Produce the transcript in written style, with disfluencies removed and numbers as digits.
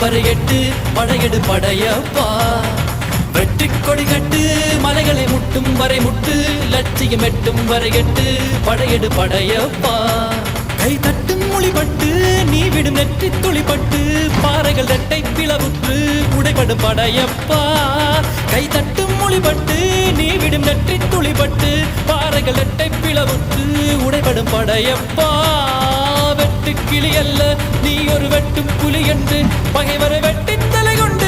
வரை எட்டு படையெடு படையப்பா வெற்றி கொடி கட்டு மலைகளை முட்டும் வரை முட்டு லட்சியம் எட்டும் வரை எட்டு படையெடு படையப்பா கை தட்டும் மொழிபட்டு நீ விடும் நெற்றி துளிப்பட்டு பாறைகள் ரெட்டை பிளவுற்று உடைபடும் படையப்பா கை தட்டும் மொழிபட்டு நீ விடும் நெற்றி துளிப்பட்டு பாறைகள் ரெட்டை பிளவுற்று உடைபடும் படையப்பா வெட்டு கிளி அல்ல நீ ஒரு வெட்டும் புலி என்று பகைவரை வெட்டி தலை கொண்டு